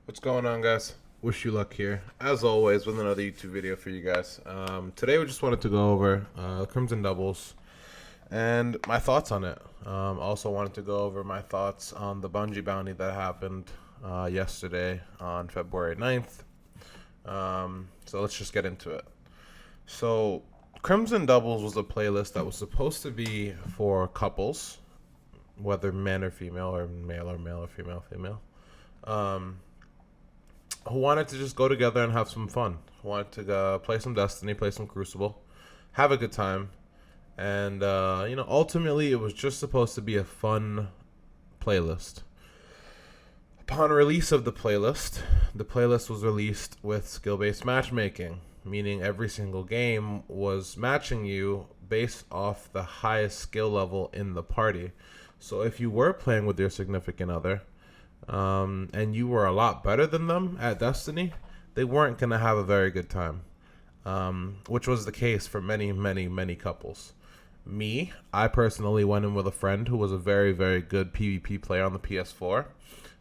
What's going on, guys? Wish you luck here, as always, with another YouTube video for you guys. Today, we just wanted to go over Crimson Doubles and my thoughts on it. Also, wanted to go over my thoughts on the Bungie bounty that happened yesterday on February 9th. So, let's just get into it. So, Crimson Doubles was a playlist that was supposed to be for couples, whether men or female, or male or female, female. Um, who wanted to just go together and have some fun. Who wanted to play some Destiny, play some Crucible, have a good time, and ultimately it was just supposed to be a fun playlist. Upon release of the playlist was released with skill-based matchmaking, meaning every single game was matching you based off the highest skill level in the party. So if you were playing with your significant other, and you were a lot better than them at Destiny, they weren't going to have a very good time, which was the case for many, many, many couples. I personally went in with a friend who was a very, very good PvP player on the PS4,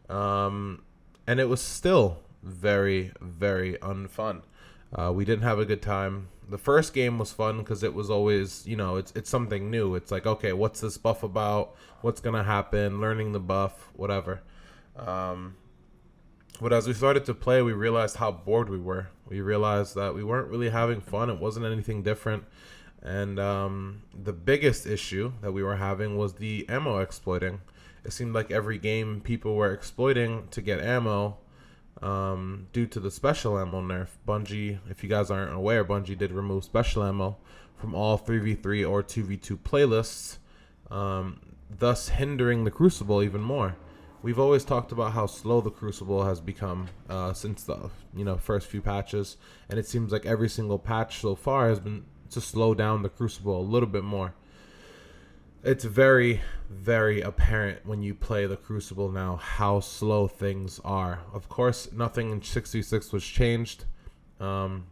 and it was still very, very unfun. We didn't have a good time. The first game was fun because it was always, it's something new. It's like, okay, what's this buff about? What's going to happen? Learning the buff, whatever. But as we started to play, we realized how bored we were. We realized that we weren't really having fun. It wasn't anything different. And the biggest issue that we were having was the ammo exploiting. It seemed like every game people were exploiting to get ammo due to the special ammo nerf. Bungie, if you guys aren't aware, Bungie did remove special ammo from all 3v3 or 2v2 playlists, thus hindering the Crucible even more. We've always talked about how slow the Crucible has become since the first few patches, and it seems like every single patch so far has been to slow down the Crucible a little bit more. It's very, very apparent when you play the Crucible now how slow things are. Of course, nothing in 6v6 was changed, but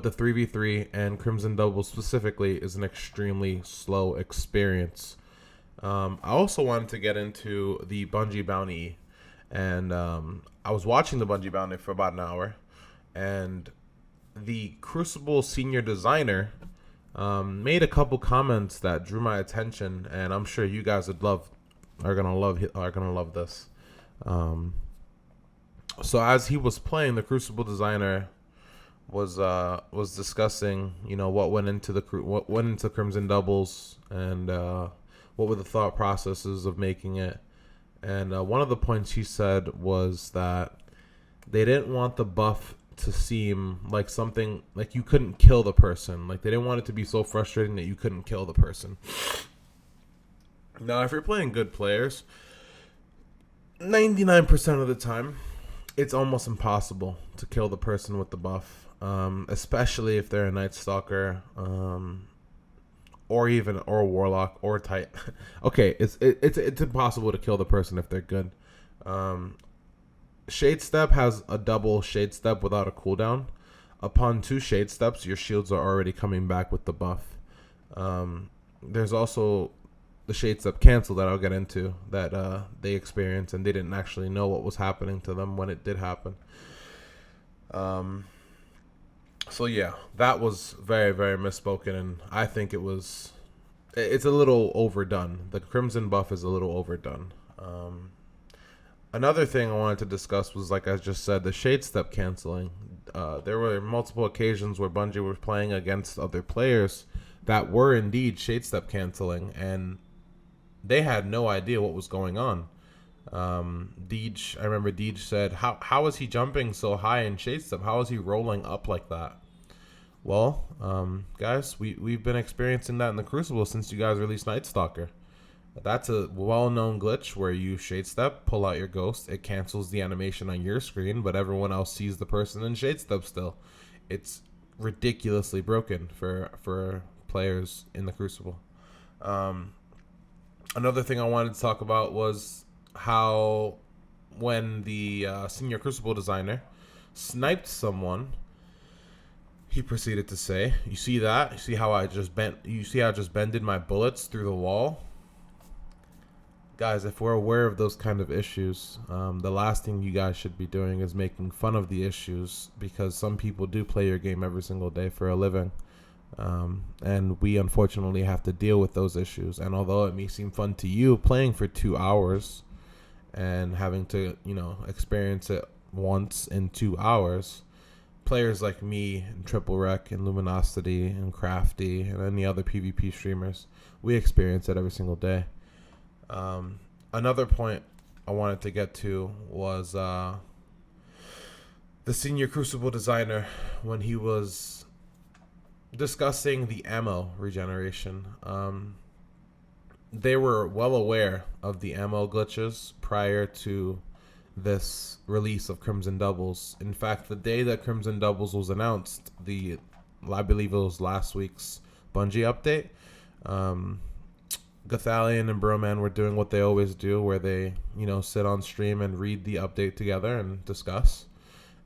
the 3v3 and Crimson Double specifically is an extremely slow experience. I also wanted to get into the Bungie bounty, and I was watching the Bungie bounty for about an hour, and the Crucible senior designer made a couple comments that drew my attention, and I'm sure you guys are gonna love this. So as he was playing, the Crucible designer was discussing, what went into Crimson Doubles, and what were the thought processes of making it. And one of the points he said was that they didn't want the buff to seem like something like you couldn't kill the person. Like they didn't want it to be so frustrating that you couldn't kill the person. Now, if you're playing good players, 99% of the time, it's almost impossible to kill the person with the buff, especially if they're a Night Stalker, or a Warlock or Titan. Okay, it's impossible to kill the person if they're good. Shade Step has a double Shade Step without a cooldown. Upon 2 Shade Steps, your shields are already coming back with the buff. There's also the Shade Step cancel that I'll get into that they experienced, and they didn't actually know what was happening to them when it did happen. So yeah, that was very, very misspoken, and I think it's a little overdone. The Crimson buff is a little overdone. Another thing I wanted to discuss was, like I just said, the Shade Step canceling. There were multiple occasions where Bungie was playing against other players that were indeed Shade Step canceling, and they had no idea what was going on. Deej, I remember Deej said, how is he jumping so high in Shade Step? How is he rolling up like that? Well, guys, we've been experiencing that in the Crucible since you guys released Night Stalker. That's a well-known glitch where you Shade Step, pull out your ghost, it cancels the animation on your screen, but everyone else sees the person in Shade Step still. It's ridiculously broken for players in the Crucible. Another thing I wanted to talk about was how when the senior Crucible designer sniped someone, he proceeded to say, "You see that? You see how I just bent? You see how I just bended my bullets through the wall? guys, if we're aware of those kind of issues, the last thing you guys should be doing is making fun of the issues, because some people do play your game every single day for a living. And we unfortunately have to deal with those issues. And although it may seem fun to you playing for 2 hours and having to, experience it once in 2 hours, players like me and Triple Rec and Luminosity and Crafty and any other PvP streamers, we experience it every single day. Another point I wanted to get to was the senior Crucible designer, when he was discussing the ammo regeneration. They were well aware of the ammo glitches prior to this release of Crimson Doubles. In fact, the day that Crimson Doubles was announced, I believe it was last week's Bungie update, Gothalion and Broman were doing what they always do, where they, sit on stream and read the update together and discuss.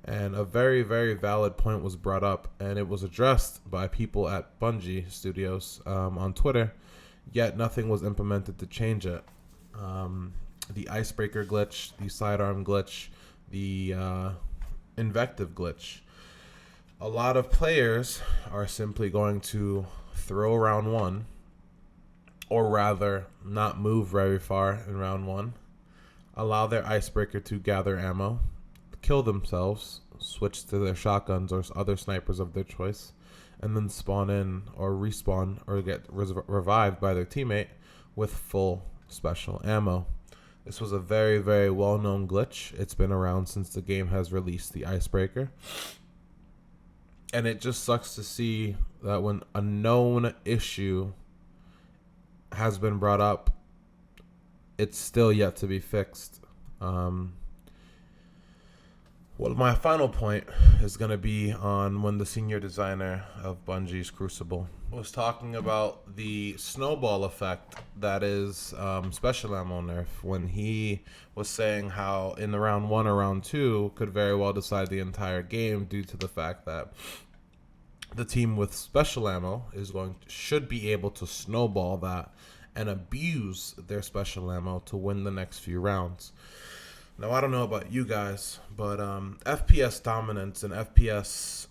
And a very, very valid point was brought up, and it was addressed by people at Bungie Studios on Twitter, yet nothing was implemented to change it. The Icebreaker glitch, the Sidearm glitch, the Invective glitch. A lot of players are simply going to throw round 1, or rather not move very far in round 1, allow their Icebreaker to gather ammo, kill themselves, switch to their shotguns or other snipers of their choice, and then spawn in or respawn or get revived by their teammate with full special ammo. This was a very, very well-known glitch. It's been around since the game has released the Icebreaker. And it just sucks to see that when a known issue has been brought up, it's still yet to be fixed. Well, my final point is going to be on when the senior designer of Bungie's Crucible was talking about the snowball effect that is special ammo nerf, when he was saying how in the round 1 or round 2 could very well decide the entire game, due to the fact that the team with special ammo should be able to snowball that and abuse their special ammo to win the next few rounds. Now, I don't know about you guys, but FPS dominance and FPS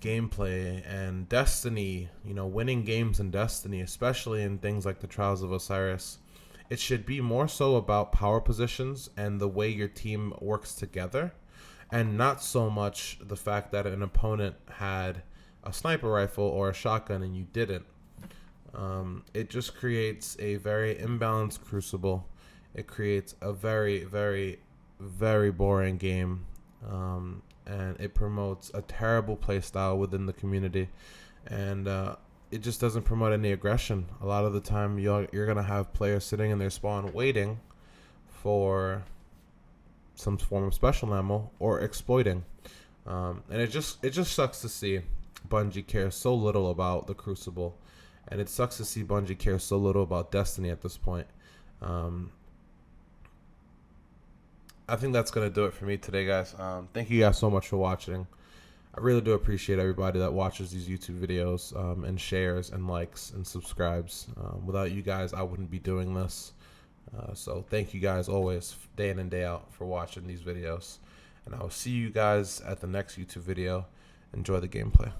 gameplay and Destiny, winning games in Destiny, especially in things like the Trials of Osiris, it should be more so about power positions and the way your team works together, and not so much the fact that an opponent had a sniper rifle or a shotgun and you didn't. It just creates a very imbalanced Crucible. It creates a very, very, very boring game, and it promotes a terrible play style within the community, and it just doesn't promote any aggression. A lot of the time, you're going to have players sitting in their spawn waiting for some form of special ammo or exploiting, and it just sucks to see Bungie care so little about the Crucible, and it sucks to see Bungie care so little about Destiny at this point. I think that's going to do it for me today, guys. Thank you guys so much for watching. I really do appreciate everybody that watches these YouTube videos and shares and likes and subscribes. Without you guys, I wouldn't be doing this. So thank you guys always, day in and day out, for watching these videos. And I will see you guys at the next YouTube video. Enjoy the gameplay.